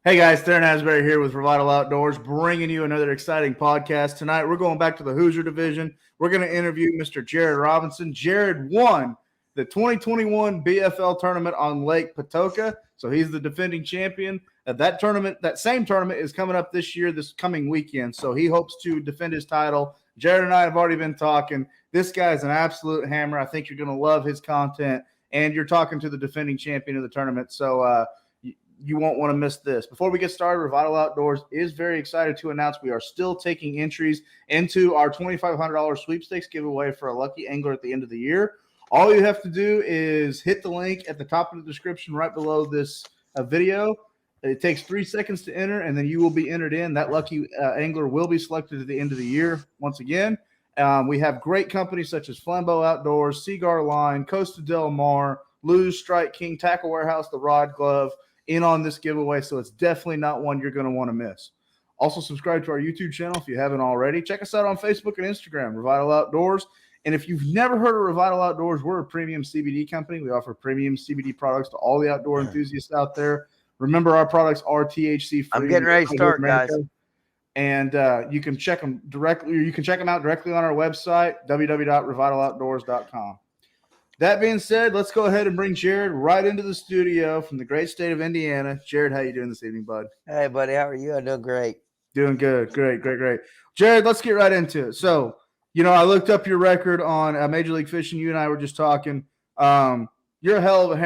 Hey guys, Darren Asbury here with Revital Outdoors, bringing you another exciting podcast. Tonight, we're going back to the Hoosier division. We're going to interview Mr. Jared Robinson. Jared won the 2021 BFL tournament on Lake Patoka, so he's the defending champion. That same tournament, is coming up this year, this coming weekend. So he hopes to defend his title. Jared and I have already been talking. This guy is an absolute hammer. I think you're going to love his content, and you're talking to the defending champion of the tournament. So, you won't want to miss this. Before we get started, Revital Outdoors is very excited to announce we are still taking entries into our $2,500 sweepstakes giveaway for a lucky angler at the end of the year. All you have to do is hit the link at the top of the description right below this video. It takes 3 seconds to enter, and then you will be entered in. That lucky angler will be selected at the end of the year. Once again, we have great companies such as Flambeau Outdoors, Cigar Line, Costa Del Mar, Lew's, Strike King, Tackle Warehouse, The Rod Glove, in on this giveaway, so it's definitely not one you're going to want to miss. Also, subscribe to our YouTube channel if you haven't already. Check us out on Facebook and Instagram, Revital Outdoors. And if you've never heard of Revital Outdoors, we're a premium CBD company. We offer premium CBD products to all the outdoor enthusiasts out there. Remember, our products are THC free. I'm getting ready to start, guys. And you can check them directly, or you can check them out directly on our website, www.revitaloutdoors.com. That being said, let's go ahead and bring Jared right into the studio from the great state of Indiana. Jared, how you doing this evening, bud? Hey, buddy. How are you? I'm doing great. Doing good. Great. Jared, let's get right into it. So, I looked up your record on Major League Fishing. You and I were just talking. You're a hell of a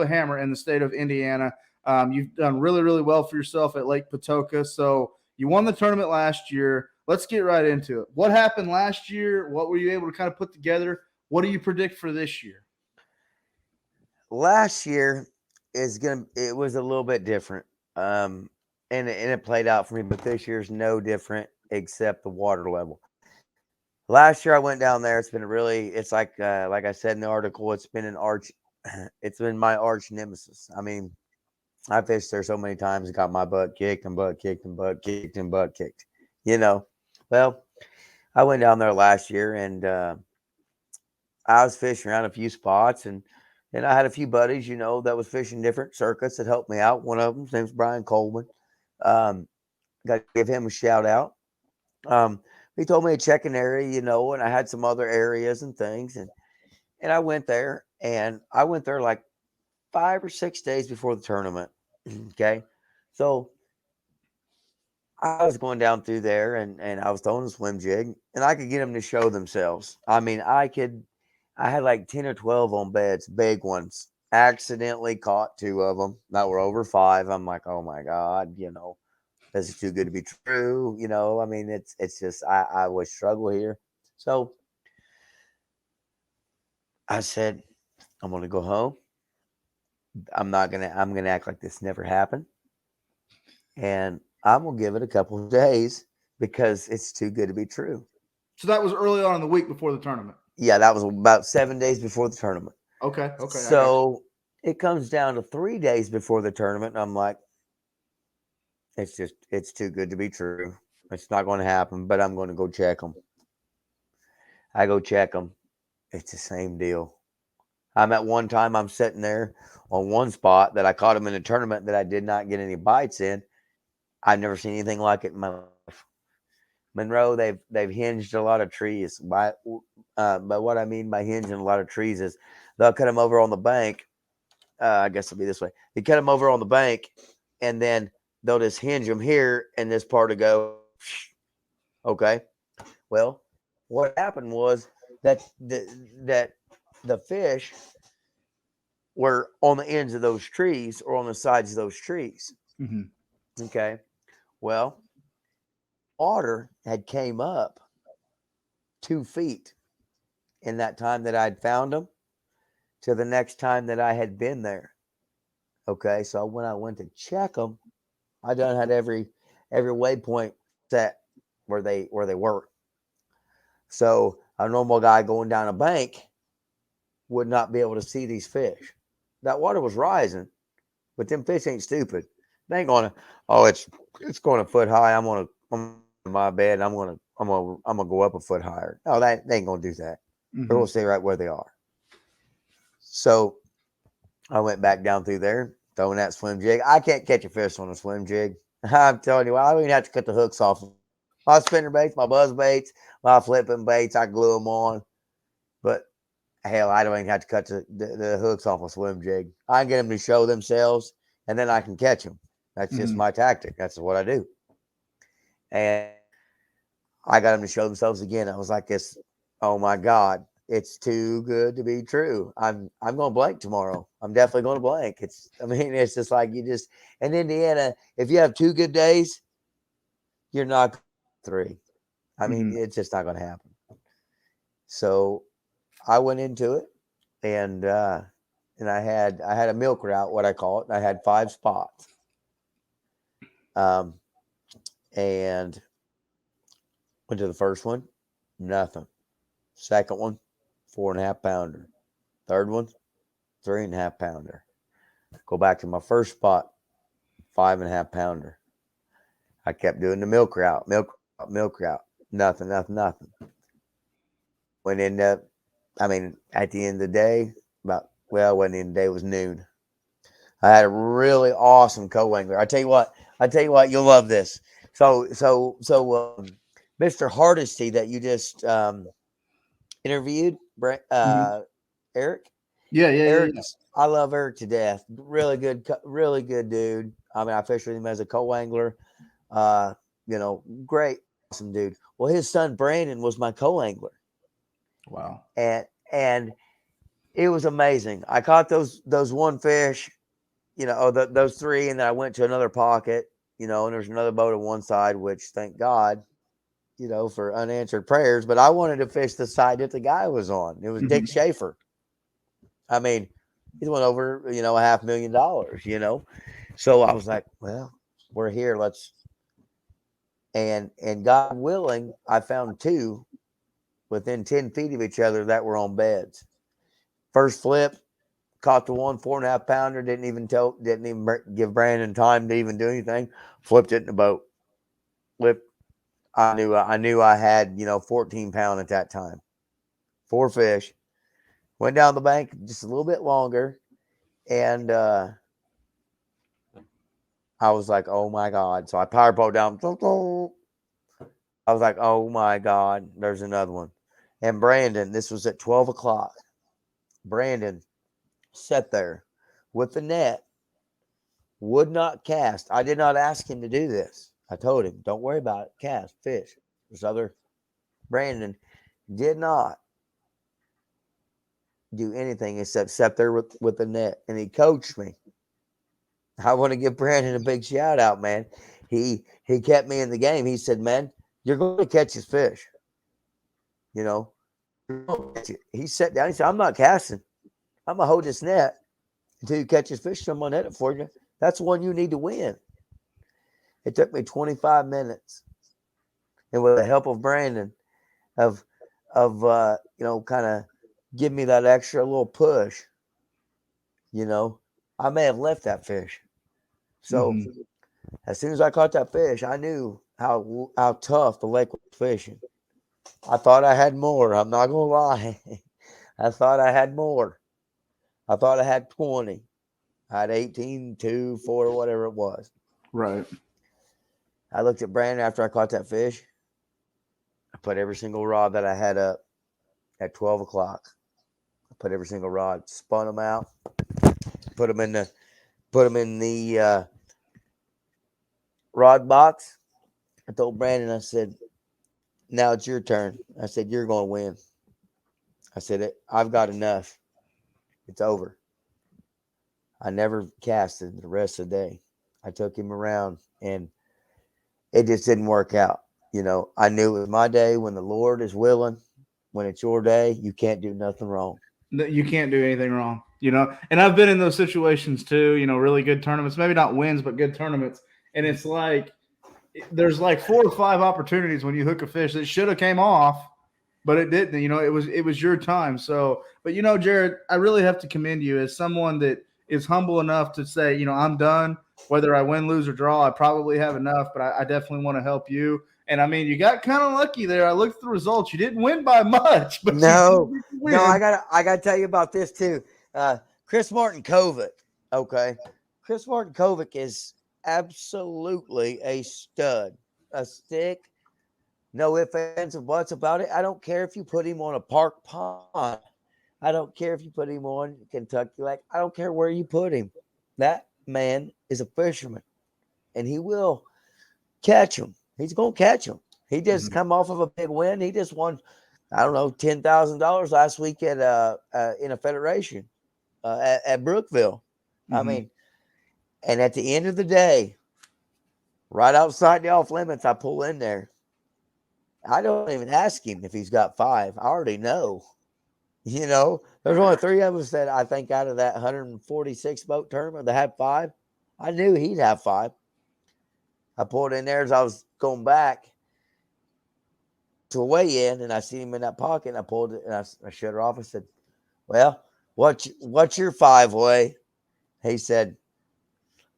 hammer in the state of Indiana. You've done really, really well for yourself at Lake Patoka. So you won the tournament last year. Let's get right into it. What happened last year? What were you able to kind of put together? What do you predict for this year? Last year it was a little bit different. And it played out for me, but this year's no different except the water level. Last year I went down there. It's like I said in the article, it's been my arch nemesis. I mean, I fished there so many times and got my butt kicked and butt kicked and butt kicked and butt kicked. Well, I went down there last year and I was fishing around a few spots and I had a few buddies, that was fishing different circuits that helped me out. One of them, his name's Brian Coleman. Got to give him a shout out. He told me to check an area, and I had some other areas and things. And I went there like 5 or 6 days before the tournament. Okay. So I was going down through there and I was throwing a swim jig and I could get them to show themselves. I mean, I had like 10 or 12 on beds, big ones. Accidentally caught 2 of them that were over 5. I'm like, oh my God, this is too good to be true. I mean, it's just, I would struggle here. So I said, I'm going to go home. I'm going to act like this never happened. And I'm going to give it a couple of days because it's too good to be true. So that was early on in the week before the tournament. Yeah, that was about 7 days before the tournament. Okay. So it comes down to 3 days before the tournament, and I'm like, it's too good to be true. It's not going to happen, but I'm going to go check them. I go check them. It's the same deal. At one time, I'm sitting there on one spot that I caught them in a tournament that I did not get any bites in. I've never seen anything like it in my life. Monroe, they've hinged a lot of trees. But what I mean by hinging a lot of trees is they'll cut them over on the bank. I guess it'll be this way. They cut them over on the bank, and then they'll just hinge them here, and this part will go. Okay. Well, what happened was that the fish were on the ends of those trees or on the sides of those trees. Mm-hmm. Okay. Well, water had came up 2 feet in that time that I'd found them to the next time that I had been there. Okay. So when I went to check them, I done had every waypoint set where they were. So a normal guy going down a bank would not be able to see these fish. That water was rising, but them fish ain't stupid. They ain't gonna. Oh, it's going a foot high. I'm in my bed. I'm gonna go up a foot higher. No, they ain't gonna do that. Mm-hmm. They're gonna stay right where they are. So I went back down through there, throwing that swim jig. I can't catch a fish on a swim jig. I'm telling you, I don't even have to cut the hooks off. My spinner baits, my buzz baits, my flipping baits, I glue them on. But hell, I don't even have to cut the hooks off a swim jig. I can get them to show themselves, and then I can catch them. That's just my tactic. That's what I do. And I got them to show themselves again. I was like, "This, oh my God, it's too good to be true. I'm going to blank tomorrow. I'm definitely going to blank." It's just like in Indiana, if you have 2 good days, you're not 3. It's just not going to happen. So I went into it, and I had a milk route, what I call it. And I had 5 spots. And went to the first one, nothing. Second one, 4.5 pounder. Third one, 3.5 pounder. Go back to my first spot, 5.5 pounder. I kept doing the milk route. Nothing. Went in at the end of the day, when the end of the day was noon. I had a really awesome co-angler. I tell you what, you'll love this. So, Mr. Hardesty that you just interviewed, Eric. Yeah. I love Eric to death. Really good dude. I fished with him as a co-angler. Great, awesome dude. Well, his son Brandon was my co-angler. Wow. And it was amazing. I caught those 1 fish, those 3, and then I went to another pocket, and there's another boat on one side, which thank God, for unanswered prayers. But I wanted to fish the side that the guy was on. It was Dick Schaefer. He's went over, $500,000, So I was like, well, we're here. And God willing, I found 2 within 10 feet of each other that were on beds. First flip, caught the one 4.5 pounder. Didn't even give Brandon time to even do anything. Flipped it in the boat. I knew I had 14 pound at that time. 4 fish. Went down the bank just a little bit longer, and I was like, "Oh my God!" So I power boat down. I was like, "Oh my God!" There's another one. And Brandon, this was at 12 o'clock. Brandon sat there with the net, would not cast. I did not ask him to do this. I told him, "Don't worry about it. Cast, fish." Brandon did not do anything except sit there with the net, and he coached me. I want to give Brandon a big shout out, man. He kept me in the game. He said, "Man, you're going to catch his fish. He sat down. He said, "I'm not casting. I'm gonna hold this net until you catch his fish. Someone net it for you. That's one you need to win." It took me 25 minutes, and with the help of Brandon, of kind of give me that extra little push. I may have left that fish. So as soon as I caught that fish, I knew how tough the lake was fishing. I thought I had more. I'm not gonna lie. I thought I had more. I thought I had 20. I had 18, 2, 4, whatever it was. Right. I looked at Brandon after I caught that fish. I put every single rod that I had up at 12 o'clock. I put every single rod, spun them out, put them in the rod box. I told Brandon, I said, "Now it's your turn." I said, "You're going to win." I said, "I've got enough. It's over." I never casted the rest of the day. I took him around, and it just didn't work out. I knew it was my day. When the Lord is willing, when it's your day, you can't do nothing wrong. You can't do anything wrong, And I've been in those situations too, really good tournaments, maybe not wins, but good tournaments. And it's like, there's like 4 or 5 opportunities when you hook a fish that should have came off, but it didn't. It was your time. So, but Jared, I really have to commend you as someone that is humble enough to say, I'm done. Whether I win, lose, or draw, I probably have enough, but I definitely want to help you. And you got kind of lucky there. I looked at the results. You didn't win by much, but no, I gotta tell you about this too. Chris Martin COVID. Okay. Chris Martinkovic is absolutely a stud, a stick. No ifs, ands, or buts about it. I don't care if you put him on a park pond. I don't care if you put him on Kentucky Lake. I don't care where you put him. That man is a fisherman, and he will catch them. He's going to catch them. He just come off of a big win. He just won, I don't know, $10,000 last week at in a federation at Brookville. I mean, and at the end of the day, right outside the off limits, I pull in there. I don't even ask him if he's got 5. I already know. You know, there's only 3 of us that I think out of that 146 boat tournament that had 5. I knew he'd have 5. I pulled in there as I was going back to a weigh-in, and I seen him in that pocket, and I pulled it, and I shut her off. I said, well, what's your 5 weigh? He said,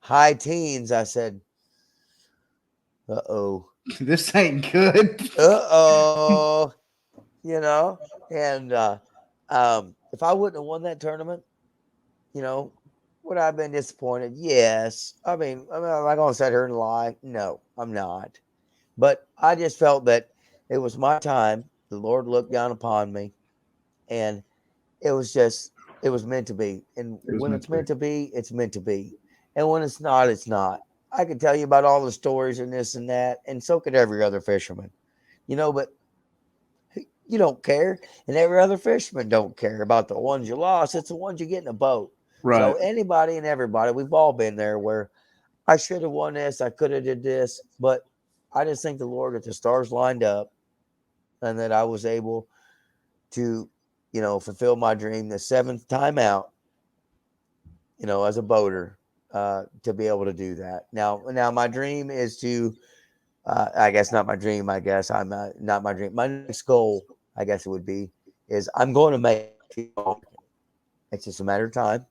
high teens. I said, uh-oh. This ain't good. Uh-oh. You know, and if I wouldn't have won that tournament, you know, would I have been disappointed? Yes. I mean, am I going to sit here and lie? No, I'm not. But I just felt that it was my time. The Lord looked down upon me, and it was meant to be. And when it's meant to be, it's meant to be. And when it's not, it's not. I could tell you about all the stories and this and that, and so could every other fisherman, you know, but you don't care. And every other fisherman don't care about the ones you lost. It's the ones you get in a boat. Right. So anybody and everybody, we've all been there where I should have won this. I could have did this, but I just thank the Lord that the stars lined up and that I was able to, you know, fulfill my dream the 7th time out, you know, as a boater, to be able to do that. Now my dream is to, I guess not my dream. I guess I'm not my dream. My next goal, I guess it would be, is I'm going to make. It's just a matter of time.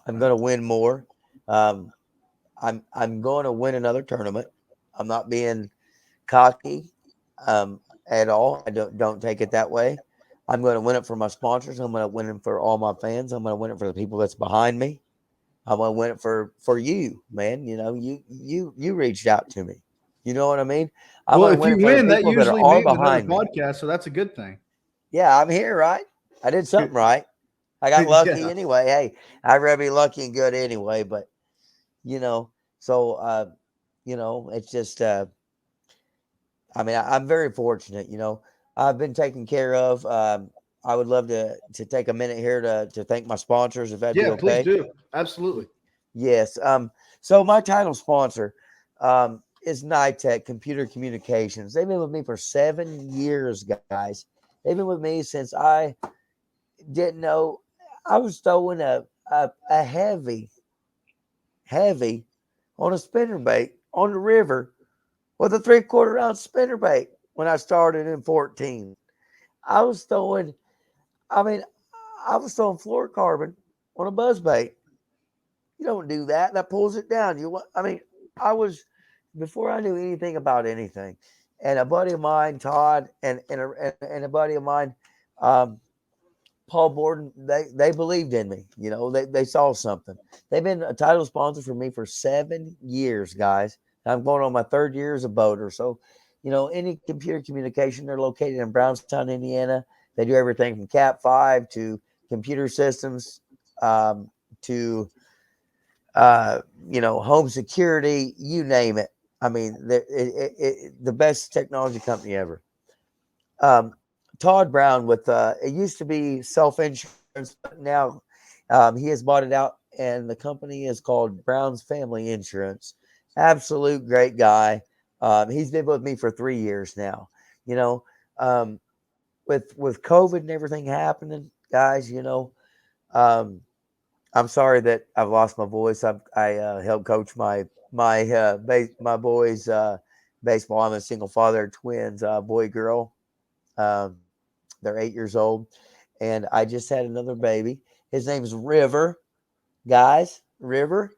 I'm going to win more. I'm going to win another tournament. I'm not being cocky at all. I don't take it that way. I'm going to win it for my sponsors. I'm going to win it for all my fans. I'm going to win it for the people that's behind me. I'm going to win it for you, man. You know, you reached out to me. You know what I mean? I'm Well, going to if win you it for win, the that people that usually are means another behind me. podcast, so that's a good thing. Yeah, I'm here, right? I did something right. I got lucky Yeah. anyway. Hey, I'd rather be lucky and good anyway. But you know, so you know, it's just I mean, I'm very fortunate. You know, I've been taken care of. I would love to take a minute here to thank my sponsors, if that'd be Yeah, please okay. do. Absolutely. Yes. So my title sponsor is NITEC Computer Communications. They've been with me for 7 years, guys. They've been with me since I didn't know. I was throwing a heavy on a spinnerbait on the river with a 3/4 ounce spinnerbait when I started in 14. I was throwing, I mean, I was throwing fluorocarbon on a buzzbait. You don't do that. That pulls it down. I mean, I was, before I knew anything about anything. And a buddy of mine, Todd, and a buddy of mine, um, Paul Borden, they believed in me. You know, they saw something. They've been a title sponsor for me for 7 years, guys. I'm going on my 3rd year as a boater. So, you know, any computer communication, they're located in Brownstown, Indiana. They do everything from Cat 5 to computer systems, to you know, home security, you name it. I mean, the best technology company ever. Todd Brown with it used to be self-insurance, but now he has bought it out, and the company is called Brown's Family Insurance. Absolute great guy. He's been with me for 3 years now. You know, um, with COVID and everything happening, guys, you know, I'm sorry that I've lost my voice. I help coach my boys baseball. I'm a single father of twins, boy girl. Um, they're 8 years old, and I just had another baby. His name is River, guys. River.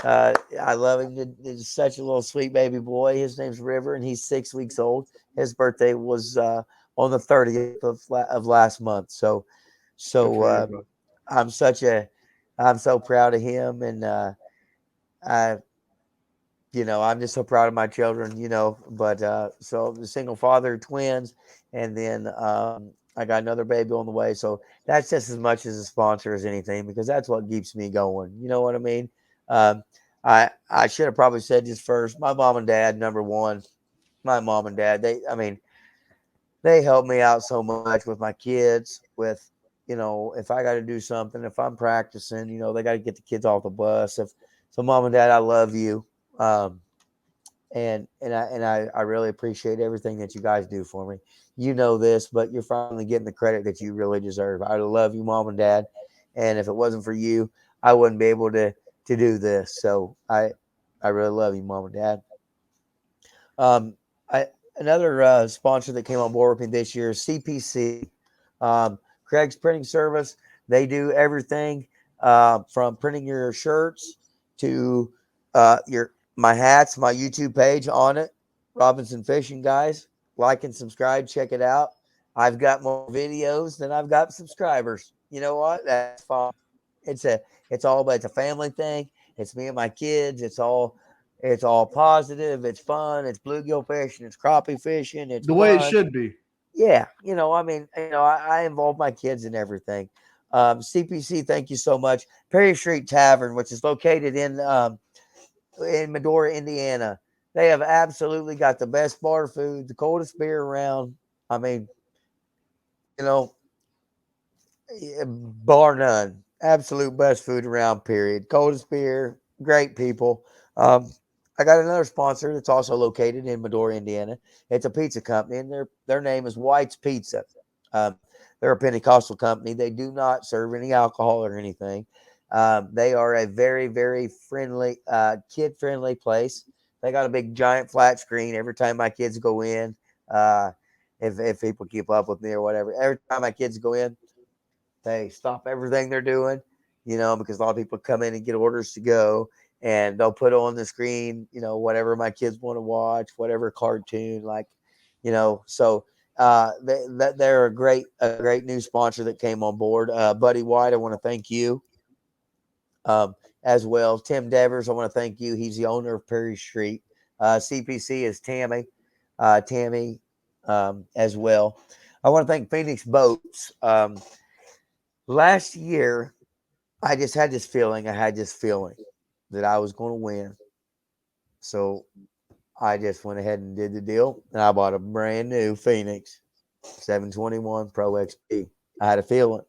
I love him. He's such a little sweet baby boy. His name's River, and he's 6 weeks old. His birthday was on the 30th of last month. So I'm so proud of him, and I, I'm just so proud of my children, but, so the single father, twins, and then, I got another baby on the way. So that's just as much as a sponsor as anything, because that's what keeps me going. You know what I mean? Um, I should have probably said this first. My mom and dad, number one, my mom and dad, they help me out so much with my kids, with, if I got to do something, if I'm practicing, they got to get the kids off the bus. So mom and dad, I love you. Um, and I really appreciate everything that you guys do for me. You know this, but you're finally getting the credit that you really deserve. I love you, mom and dad, and if it wasn't for you, I wouldn't be able to do this. So I really love you, mom and dad. Um, I Another sponsor that came on board with me this year is CPC, Craig's Printing Service. They do everything from printing your shirts to your my hats, my YouTube page on it, Robinson Fishing Guys. Like and subscribe, check it out. I've got more videos than I've got subscribers. You know what? That's fine. It's a it's a family thing. It's me and my kids. It's all positive. It's fun. It's bluegill fishing. It's crappie fishing. It's The way it fun. should be. Yeah, I mean, I involve my kids in everything. CPC, thank you so much. Perry Street Tavern, which is located in Medora, Indiana. They have absolutely got the best bar food, the coldest beer around. I mean, you know, bar none. Absolute best food around, period. Coldest beer, great people. Um, I got another sponsor that's also located in Medora, Indiana. It's a pizza company, and their name is White's Pizza. Um, they're a Pentecostal company. They do not serve any alcohol or anything. They are a very, very friendly, kid friendly place. They got a big giant flat screen every time my kids go in. Uh, if people keep up with me or whatever, every time my kids go in, they stop everything they're doing, because a lot of people come in and get orders to go, and they'll put on the screen, whatever my kids want to watch, whatever cartoon, like, so they're a great new sponsor that came on board. Buddy White, I want to thank you, um, as well. Tim Devers, I want to thank you. He's the owner of Perry Street. CPC is Tammy, as well. I want to thank Phoenix Boats. Last year, I just had this feeling. I had this feeling that I was going to win. So I just went ahead and did the deal, and I bought a brand new Phoenix 721 Pro XP. I had a feeling.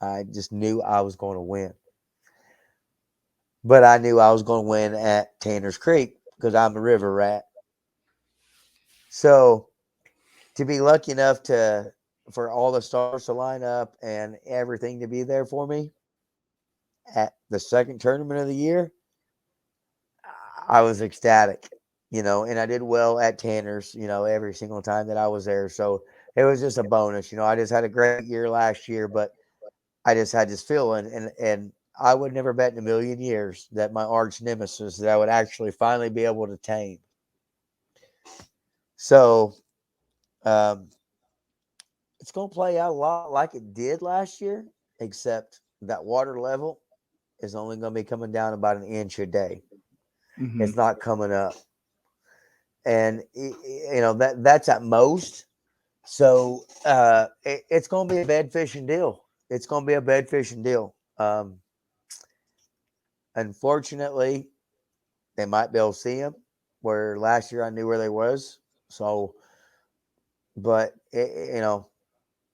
I just knew I was going to win. But I knew I was going to win at Tanner's Creek because I'm a river rat. So to be lucky enough for all the stars to line up and everything to be there for me at the second tournament of the year, I was ecstatic, and I did well at Tanner's, every single time that I was there. So it was just a bonus. I just had a great year last year, but I just had this feeling, and I would never bet in a million years that my arch nemesis that I would actually finally be able to tame. So um, it's going to play out a lot like it did last year, except that water level is only going to be coming down about an inch a day. Mm-hmm. It's not coming up, and that's at most. So it's going to be a bed fishing deal. It's going to be a bed fishing deal. Unfortunately, they might be able to see them where last year I knew where they was. So, but I'm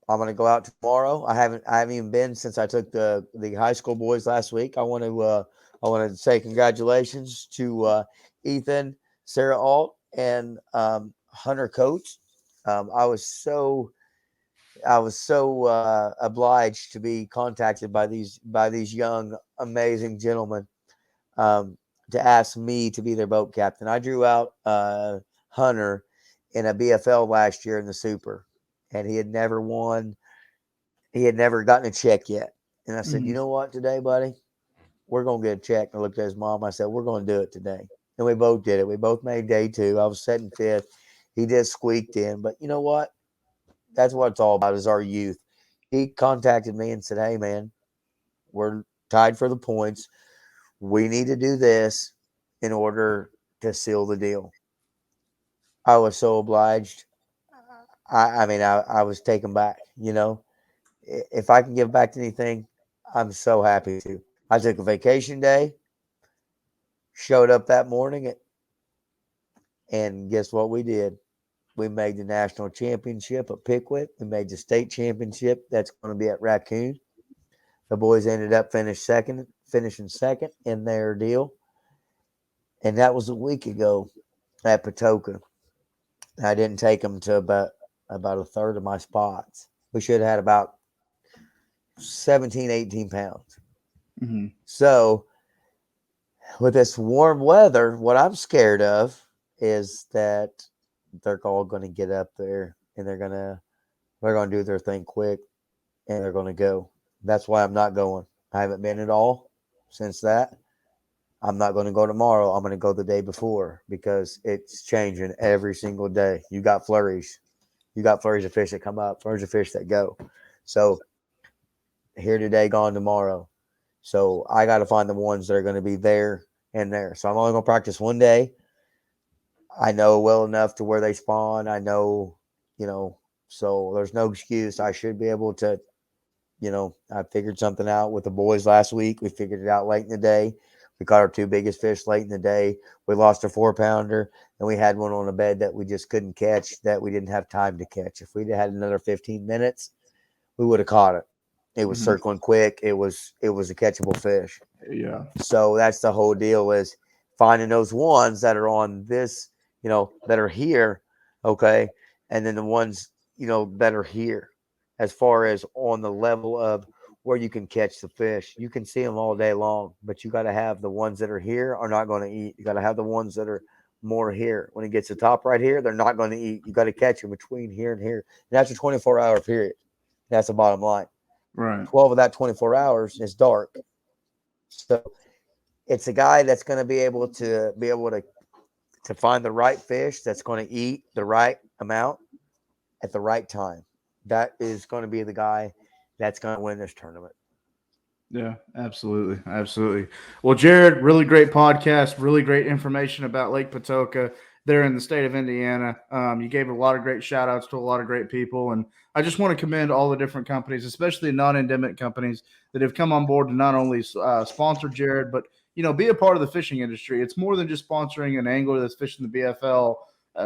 going to go out tomorrow. I haven't even been since I took the high school boys last week. I want to say congratulations to Ethan, Sarah Alt, and Hunter Coates. I was so obliged to be contacted by these young amazing gentlemen, um, to ask me to be their boat captain. I drew out Hunter in a BFL last year in the Super, and he had never won. He had never gotten a check yet. And I said, Mm-hmm. you know what, today, buddy, we're gonna get a check. And I looked at his mom. I said, we're gonna do it today, and we both did it. We both made day two. I was setting fifth. He just squeaked in, but you know what? That's what it's all about, is our youth. He contacted me and said, hey man, we're tied for the points. we need to do this in order to seal the deal. I was so obliged. I mean, I was taken back. If I can give back to anything, I'm so happy to. I took a vacation day, showed up that morning, and guess what we did? We made the national championship at Pickwick. We made the state championship. That's going to be at Raccoon. The boys ended up finishing second in their deal. And that was a week ago at Patoka. I didn't take them to about a third of my spots. We should have had about 17, 18 pounds. Mm-hmm. So with this warm weather, what I'm scared of is that they're all going to get up there and they're going to do their thing quick and they're going to go. That's why I'm not going. I haven't been at all since that. I'm not going to go tomorrow. I'm going to go the day before because it's changing every single day. You got flurries. You got flurries of fish that come up, flurries of fish that go. So here today, gone tomorrow. So I got to find the ones that are going to be there and there. So I'm only going to practice one day. I know well enough to where they spawn. I know, so there's no excuse. I should be able to, I figured something out with the boys last week. We figured it out late in the day. We caught our two biggest fish late in the day. We lost a 4-pounder, and we had one on a bed that we just couldn't catch, that we didn't have time to catch. If we'd had another 15 minutes, we would have caught it. It was circling quick. It was a catchable fish. Yeah. So that's the whole deal, is finding those ones that are on this, that are here, okay, and then the ones, that are here, as far as on the level of where you can catch the fish. You can see them all day long, but you got to have the ones that are here are not going to eat. You got to have the ones that are more here. When it gets to the top right here, they're not going to eat. You got to catch them between here and here. And that's a 24-hour period. That's the bottom line. Right. 12 of that 24 hours is dark. So it's a guy that's going to be able to find the right fish that's going to eat the right amount at the right time. That is going to be the guy that's going to win this tournament. Yeah, absolutely. Absolutely. Well, Jared, really great podcast, really great information about Lake Patoka there in the state of Indiana. You gave a lot of great shout outs to a lot of great people. And I just want to commend all the different companies, especially non endemic companies that have come on board to not only sponsor Jared, but, be a part of the fishing industry. It's more than just sponsoring an angler that's fishing the BFL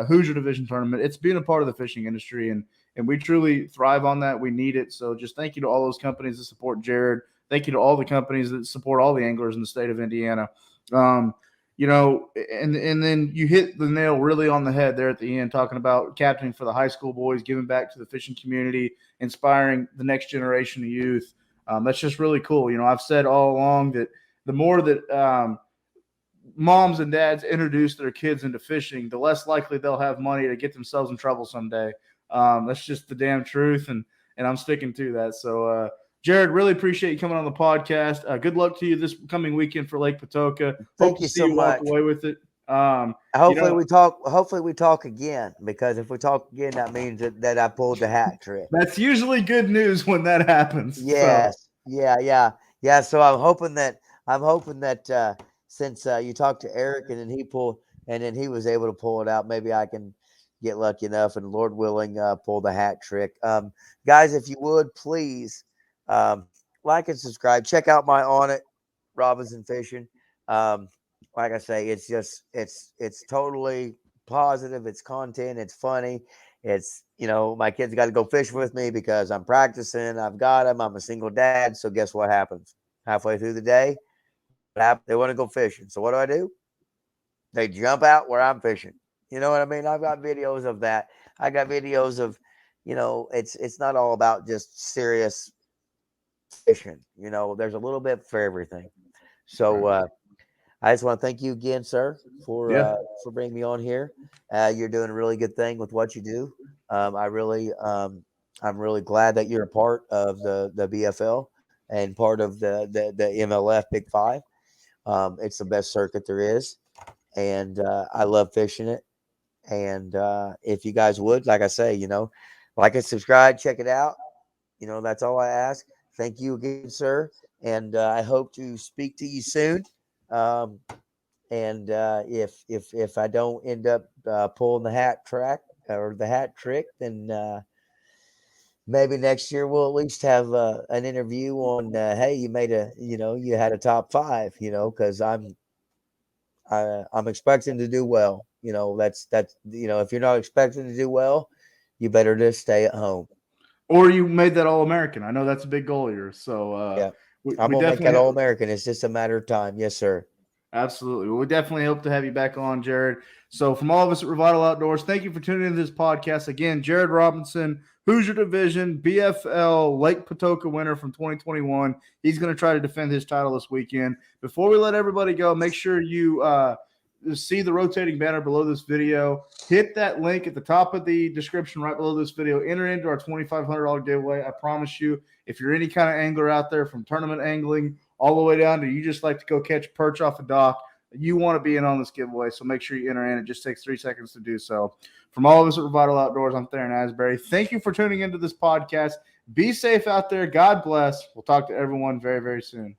Hoosier Division tournament. It's being a part of the fishing industry. And we truly thrive on that. We need it. So just thank you to all those companies that support Jared. Thank you to all the companies that support all the anglers in the state of Indiana. And then you hit the nail really on the head there at the end, talking about captaining for the high school boys, giving back to the fishing community, inspiring the next generation of youth. That's just really cool. I've said all along that the more that moms and dads introduce their kids into fishing, the less likely they'll have money to get themselves in trouble someday. That's just the damn truth, and I'm sticking to that. So, Jared, really appreciate you coming on the podcast. Good luck to you this coming weekend for Lake Patoka. Thank Hope to you see so you walk much. away with it. Hopefully we talk. Hopefully we talk again, because if we talk again, that means that I pulled the hat trick. That's usually good news when that happens. Yes. So. Yeah. So I'm hoping that since you talked to Eric and then he was able to pull it out, maybe I can get lucky enough and, Lord willing, pull the hat trick. Guys, if you would please like and subscribe. Check out my On It Robinson Fishing. Um, like I say, it's totally positive. It's content. It's funny. It's, my kids got to go fish with me because I'm practicing. I've got them. I'm a single dad. So guess what happens? Halfway through the day, they want to go fishing. So what do? They jump out where I'm fishing. You know what I mean? I've got videos of that. I got videos of, it's not all about just serious fishing. There's a little bit for everything. So I just want to thank you again, sir, Yeah. for bringing me on here. You're doing a really good thing with what you do. I'm really glad that you're a part of the BFL and part of the MLF Big Five. It's the best circuit there is, and I love fishing it. And if you guys would, like I say, like and subscribe, check it out. That's all I ask. Thank you again, sir, and I hope to speak to you soon. And if I don't end up pulling the hat trick, then maybe next year we'll at least have an interview on. Hey, you had a top 5. Because I'm expecting to do well. That's if you're not expecting to do well, you better just stay at home. Or you made that All-American. I know that's a big goal of yours. So Yeah, we I'm gonna make that definitely All American. It's just a matter of time. Yes, sir. absolutely. Well, we definitely hope to have you back on, Jared. So, from all of us at Revital Outdoors, thank you for tuning into this podcast. Again, Jared Robinson, Hoosier Division, BFL, Lake Patoka winner from 2021. He's going to try to defend his title this weekend. Before we let everybody go, make sure you see the rotating banner below this video. Hit that link at the top of the description right below this video. Enter into our $2,500 giveaway. I promise you, if you're any kind of angler out there, from tournament angling all the way down to you just like to go catch perch off a dock, you want to be in on this giveaway. So make sure you enter in. It just takes 3 seconds to do so. From all of us at Revital Outdoors, I'm Theron Asbury. Thank you for tuning into this podcast. Be safe out there. God bless. We'll talk to everyone very, very soon.